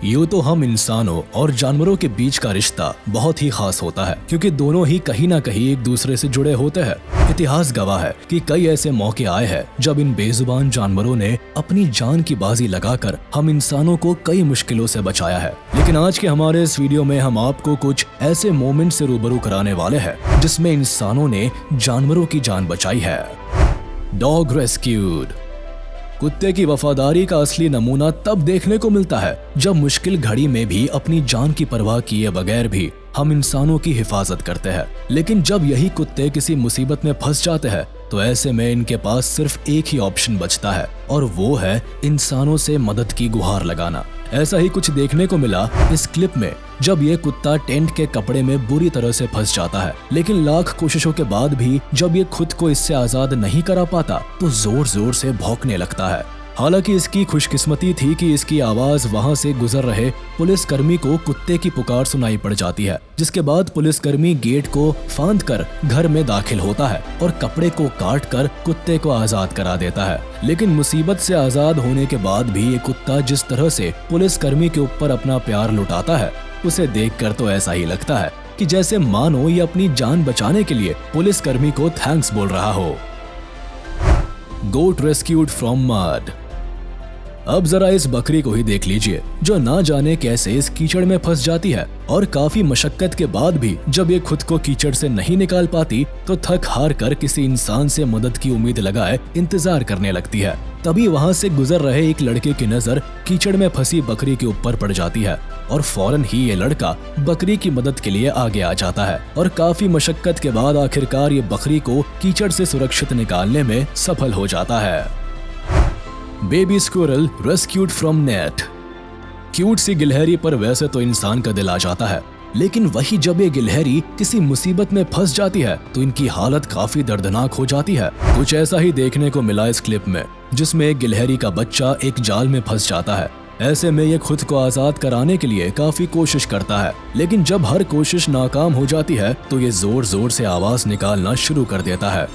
यूं तो हम इंसानों और जानवरों के बीच का रिश्ता बहुत ही खास होता है, क्योंकि दोनों ही कहीं ना कहीं एक दूसरे से जुड़े होते हैं। इतिहास गवाह है कि कई ऐसे मौके आए हैं जब इन बेजुबान जानवरों ने अपनी जान की बाजी लगाकर हम इंसानों को कई मुश्किलों से बचाया है। लेकिन आज के हमारे इस वीडियो में हम आपको कुछ ऐसे मोमेंट से रूबरू कराने वाले हैं जिसमें इंसानों ने जानवरों की जान बचाई है। Dog rescued. कुत्ते की वफादारी का असली नमूना तब देखने को मिलता है जब मुश्किल घड़ी में भी अपनी जान की परवाह किए बगैर भी हम इंसानों की हिफाजत करते हैं। लेकिन जब यही कुत्ते किसी मुसीबत में फंस जाते हैं तो ऐसे में इनके पास सिर्फ एक ही ऑप्शन बचता है और वो है इंसानों से मदद की गुहार लगाना। ऐसा ही कुछ देखने को मिला इस क्लिप में, जब ये कुत्ता टेंट के कपड़े में बुरी तरह से फंस जाता है। लेकिन लाख कोशिशों के बाद भी जब ये खुद को इससे आजाद नहीं करा पाता तो जोर जोर से भौंकने लगता है। हालांकि इसकी खुशकिस्मती थी कि इसकी आवाज वहां से गुजर रहे पुलिसकर्मी को कुत्ते की पुकार सुनाई पड़ जाती है, जिसके बाद पुलिसकर्मी गेट को फांद कर घर में दाखिल होता है और कपड़े को काट कर कुत्ते को आजाद करा देता है। लेकिन मुसीबत से आजाद होने के बाद भी ये कुत्ता जिस तरह से पुलिसकर्मी के ऊपर अपना प्यार लुटाता है, उसे देखकर तो ऐसा ही लगता है कि जैसे मानो ये अपनी जान बचाने के लिए पुलिसकर्मी को थैंक्स बोल रहा हो। गोट रेस्क्यूड फ्रॉम मड। अब जरा इस बकरी को ही देख लीजिए जो ना जाने कैसे इस कीचड़ में फंस जाती है और काफी मशक्कत के बाद भी जब ये खुद को कीचड़ से नहीं निकाल पाती तो थक हार कर किसी इंसान से मदद की उम्मीद लगाए इंतजार करने लगती है। तभी वहां से गुजर रहे एक लड़के की नजर कीचड़ में फंसी बकरी के ऊपर पड़ जाती है और फौरन ही ये लड़का बकरी की मदद के लिए आगे आ जाता है और काफी मशक्कत के बाद आखिरकार ये बकरी को कीचड़ से सुरक्षित निकालने में सफल हो जाता है। Baby squirrel rescued from net. Cute सी गिलहरी पर वैसे तो इंसान का दिल आ जाता है, लेकिन वही जब ये गिलहरी किसी मुसीबत में फंस जाती है तो इनकी हालत काफी दर्दनाक हो जाती है। कुछ ऐसा ही देखने को मिला इस क्लिप में, जिसमें एक गिलहरी का बच्चा एक जाल में फंस जाता है। ऐसे में ये खुद को आजाद कराने के लिए काफी कोशिश करता है, लेकिन जब हर कोशिश नाकाम हो जाती है तो ये जोर जोर से आवाज निकालना शुरू कर देता है।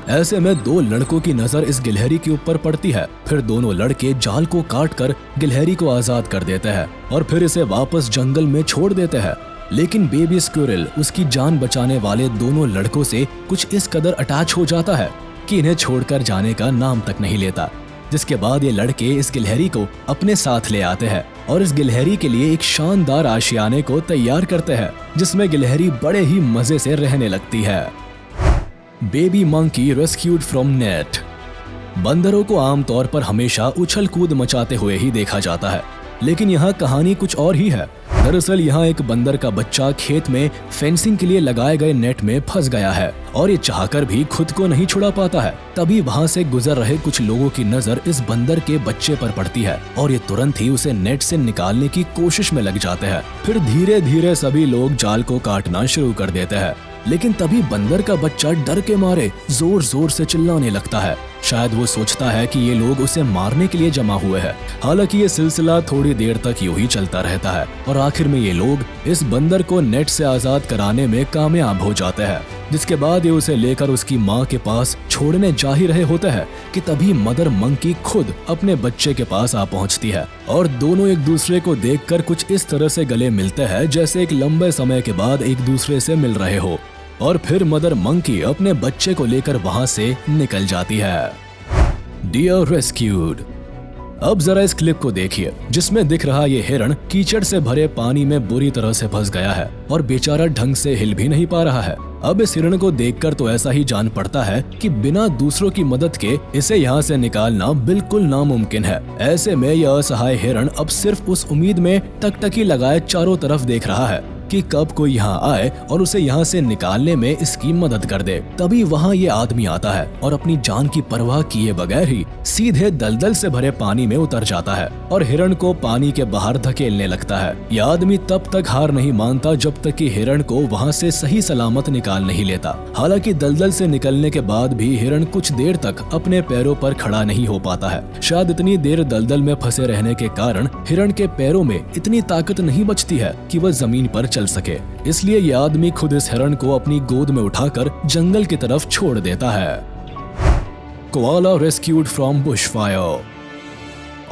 ऐसे में दो लड़कों की नजर इस गिलहरी के ऊपर पड़ती है। फिर दोनों लड़के जाल को काटकर गिलहरी को आजाद कर देते हैं और फिर इसे वापस जंगल में छोड़ देते हैं। लेकिन बेबी स्क्विरल उसकी जान बचाने वाले दोनों लड़कों से कुछ इस कदर अटैच हो जाता है कि इन्हें छोड़कर जाने का नाम तक नहीं लेता। जिसके बाद ये लड़के इस गिलहरी को अपने साथ ले आते हैं और इस गिलहरी के लिए एक शानदार आशियाने को तैयार करते हैं, जिसमें गिलहरी बड़े ही मजे से रहने लगती है। Baby monkey rescued from net. बंदरों को आमतौर पर हमेशा उछल कूद मचाते हुए ही देखा जाता है, लेकिन यहाँ कहानी कुछ और ही है। दरअसल यहाँ एक बंदर का बच्चा खेत में फेंसिंग के लिए लगाए गए नेट में फंस गया है और ये चाहकर भी खुद को नहीं छुड़ा पाता है। तभी वहाँ से गुजर रहे कुछ लोगों की नजर इस बंदर के बच्चे पर पड़ती है और ये तुरंत ही उसे नेट से निकालने की कोशिश में लग जाते हैं। फिर धीरे धीरे सभी लोग जाल को काटना शुरू कर देते हैं, लेकिन तभी बंदर का बच्चा डर के मारे जोर जोर से चिल्लाने लगता है। शायद वो सोचता है कि ये लोग उसे मारने के लिए जमा हुए हैं। हालांकि ये सिलसिला थोड़ी देर तक यूं ही चलता रहता है और आखिर में ये लोग इस बंदर को नेट से आजाद कराने में कामयाब हो जाते हैं। जिसके बाद ये उसे लेकर उसकी माँ के पास छोड़ने जा ही रहे होते हैं कि तभी मदर मंकी खुद अपने बच्चे के पास आ पहुँचती है और दोनों एक दूसरे को देखकर कुछ इस तरह से गले मिलते हैं जैसे एक लंबे समय के बाद एक दूसरे से मिल रहे हो। और फिर मदर मंकी अपने बच्चे को लेकर वहां से निकल जाती है। Dear rescued. अब जरा इस क्लिप को देखिए, जिसमें दिख रहा ये हिरण कीचड़ से भरे पानी में बुरी तरह से फंस गया है और बेचारा ढंग से हिल भी नहीं पा रहा है। अब इस हिरण को देखकर तो ऐसा ही जान पड़ता है कि बिना दूसरों की मदद के इसे यहाँ से निकालना बिल्कुल नामुमकिन है। ऐसे में यह असहाय हिरण अब सिर्फ उस उम्मीद में टकटकी लगाए चारों तरफ देख रहा है कि कब कोई यहाँ आए और उसे यहाँ से निकालने में इसकी मदद कर दे। तभी वहाँ ये आदमी आता है और अपनी जान की परवाह किए बगैर ही सीधे दलदल से भरे पानी में उतर जाता है और हिरण को पानी के बाहर धकेलने लगता है। यह आदमी तब तक हार नहीं मानता जब तक कि हिरण को वहाँ से सही सलामत निकाल नहीं लेता। हालांकि दलदल से निकलने के बाद भी हिरण कुछ देर तक अपने पैरों पर खड़ा नहीं हो पाता है। शायद इतनी देर दलदल में फंसे रहने के कारण हिरण के पैरों में इतनी ताकत नहीं बचती है कि वह जमीन पर चल सके। इसलिए यह आदमी खुद इस हिरण को अपनी गोद में उठाकर जंगल की तरफ छोड़ देता है। Koala rescued from bushfire.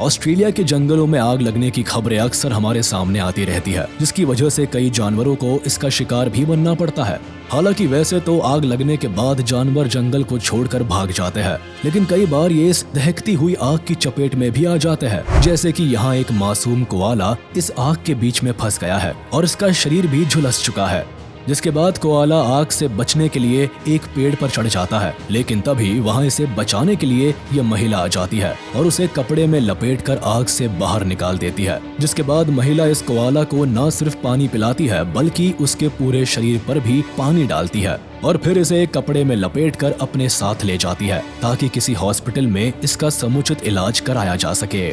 Australia के जंगलों में आग लगने की खबरें अक्सर हमारे सामने आती रहती है, जिसकी वजह से कई जानवरों को इसका शिकार भी बनना पड़ता है। हालांकि वैसे तो आग लगने के बाद जानवर जंगल को छोड़कर भाग जाते हैं, लेकिन कई बार ये इस दहकती हुई आग की चपेट में भी आ जाते हैं। जैसे कि यहाँ एक मासूम कोआला इस आग के बीच में फंस गया है और इसका शरीर भी झुलस चुका है, जिसके बाद कोआला आग से बचने के लिए एक पेड़ पर चढ़ जाता है। लेकिन तभी वहाँ इसे बचाने के लिए यह महिला आ जाती है और उसे कपड़े में लपेटकर आग से बाहर निकाल देती है। जिसके बाद महिला इस कोआला को न सिर्फ पानी पिलाती है, बल्कि उसके पूरे शरीर पर भी पानी डालती है और फिर इसे एक कपड़े में लपेटकर अपने साथ ले जाती है, ताकि किसी हॉस्पिटल में इसका समुचित इलाज कराया जा सके।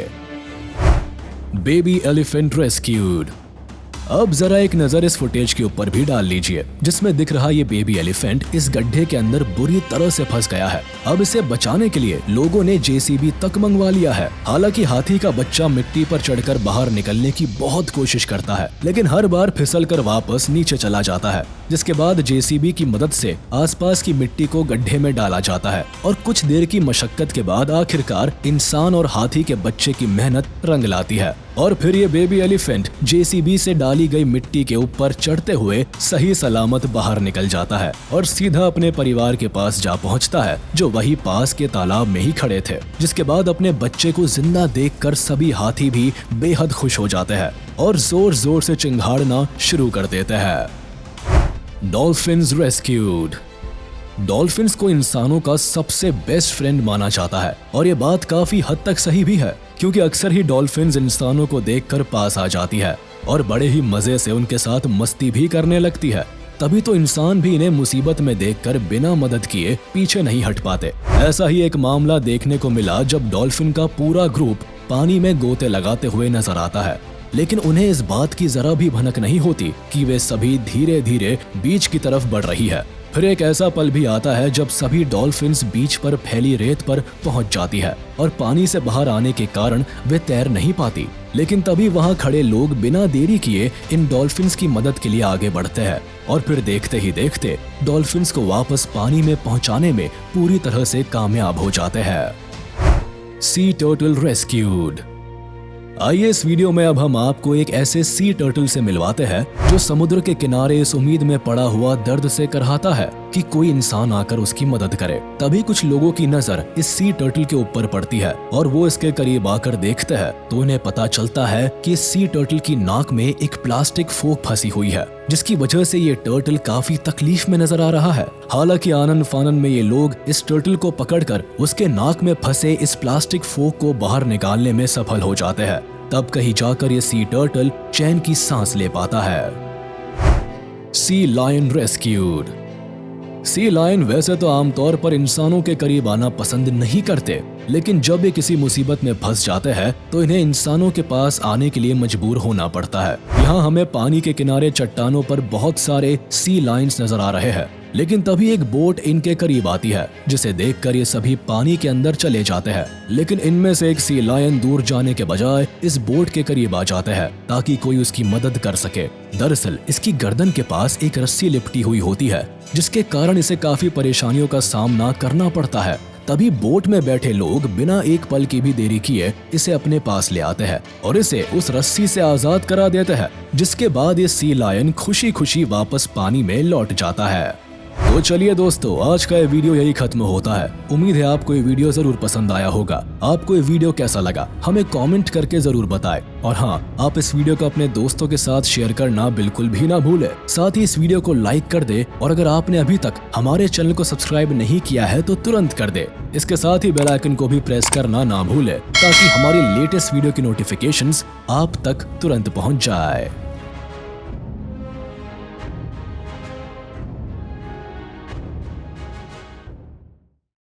Baby elephant rescued. अब जरा एक नजर इस फुटेज के ऊपर भी डाल लीजिए, जिसमें दिख रहा ये बेबी एलिफेंट इस गड्ढे के अंदर बुरी तरह से फंस गया है। अब इसे बचाने के लिए लोगों ने जेसीबी तक मंगवा लिया है। हालांकि हाथी का बच्चा मिट्टी पर चढ़कर बाहर निकलने की बहुत कोशिश करता है, लेकिन हर बार फिसलकर वापस नीचे चला जाता है। जिसके बाद जेसीबी की मदद से आसपास की मिट्टी को गड्ढे में डाला जाता है और कुछ देर की मशक्कत के बाद आखिरकार इंसान और हाथी के बच्चे की मेहनत रंग लाती है और फिर ये बेबी एलिफेंट जेसीबी से डाली गई मिट्टी के ऊपर चढ़ते हुए सही सलामत बाहर निकल जाता है और सीधा अपने परिवार के पास जा पहुंचता है, जो वही पास के तालाब में ही खड़े थे। जिसके बाद अपने बच्चे को जिंदा देखकर सभी हाथी भी बेहद खुश हो जाते हैं और जोर जोर से चिंघाड़ना शुरू कर देते हैं। Dolphins rescued. डॉल्फिन्स को इंसानों का सबसे बेस्ट फ्रेंड माना जाता है और ये बात काफी हद तक सही भी है, क्योंकि अक्सर ही डॉल्फिन्स इंसानों को देखकर पास आ जाती है और बड़े ही मजे से उनके साथ मस्ती भी करने लगती है। तभी तो इंसान भी इन्हें मुसीबत में देखकर बिना मदद किए पीछे नहीं हट पाते। ऐसा ही एक मामला देखने को मिला जब डॉल्फिन का पूरा ग्रुप पानी में गोते लगाते हुए नजर आता है, लेकिन उन्हें इस बात की जरा भी भनक नहीं होती कि वे सभी धीरे धीरे बीच की तरफ बढ़ रही है। फिर एक ऐसा पल भी आता है जब सभी डॉल्फिन्स बीच पर फैली रेत पर पहुंच जाती है और पानी से बाहर आने के कारण वे तैर नहीं पाती। लेकिन तभी वहां खड़े लोग बिना देरी किए इन डॉल्फिन्स की मदद के लिए आगे बढ़ते हैं और फिर देखते ही देखते डॉल्फिन्स को वापस पानी में पहुंचाने में पूरी तरह से कामयाब हो जाते हैं। Sea turtle rescued. आइए इस वीडियो में अब हम आपको एक ऐसे सी टर्टल से मिलवाते हैं जो समुद्र के किनारे इस उम्मीद में पड़ा हुआ दर्द से करहाता है कि कोई इंसान आकर उसकी मदद करे। तभी कुछ लोगों की नजर इस सी टर्टल के ऊपर पड़ती है और वो इसके करीब आकर देखते हैं तो उन्हें पता चलता है कि इस सी टर्टल की नाक में एक प्लास्टिक फोक फंसी हुई है, जिसकी वजह से ये टर्टल काफी तकलीफ में नजर आ रहा है। हालांकि आनन फानन में ये लोग इस टर्टल को पकड़कर उसके नाक में फंसे इस प्लास्टिक फोक को बाहर निकालने में सफल हो जाते हैं। तब कहीं जाकर ये सी टर्टल चैन की सांस ले पाता है। Sea lion rescued. Sea lion वैसे तो आमतौर पर इंसानों के करीब आना पसंद नहीं करते, लेकिन जब ये किसी मुसीबत में फंस जाते हैं तो इन्हें इंसानों के पास आने के लिए मजबूर होना पड़ता है। यहाँ हमें पानी के किनारे चट्टानों पर बहुत सारे सी लायंस नजर आ रहे हैं, लेकिन तभी एक बोट इनके करीब आती है, जिसे देखकर ये सभी पानी के अंदर चले जाते हैं। लेकिन इनमें से एक सी लायन दूर जाने के बजाय इस बोट के करीब आ जाते हैं ताकि कोई उसकी मदद कर सके। दरअसल इसकी गर्दन के पास एक रस्सी लिपटी हुई होती है, जिसके कारण इसे काफी परेशानियों का सामना करना पड़ता है। तभी बोट में बैठे लोग बिना एक पल की भी देरी किए इसे अपने पास ले आते हैं और इसे उस रस्सी से आजाद करा देते हैं, जिसके बाद ये सी लायन खुशी खुशी वापस पानी में लौट जाता है। तो चलिए दोस्तों, आज का ये वीडियो यही खत्म होता है। उम्मीद है आपको ये वीडियो जरूर पसंद आया होगा। आपको ये वीडियो कैसा लगा हमें कमेंट करके जरूर बताएं और हाँ, आप इस वीडियो को अपने दोस्तों के साथ शेयर करना बिल्कुल भी ना भूलें। साथ ही इस वीडियो को लाइक कर दे और अगर आपने अभी तक हमारे चैनल को सब्सक्राइब नहीं किया है तो तुरंत कर दे। इसके साथ ही बेल आइकन को भी प्रेस करना ना भूले ताकि हमारी लेटेस्ट वीडियो की नोटिफिकेशंस आप तक तुरंत पहुंच जाए।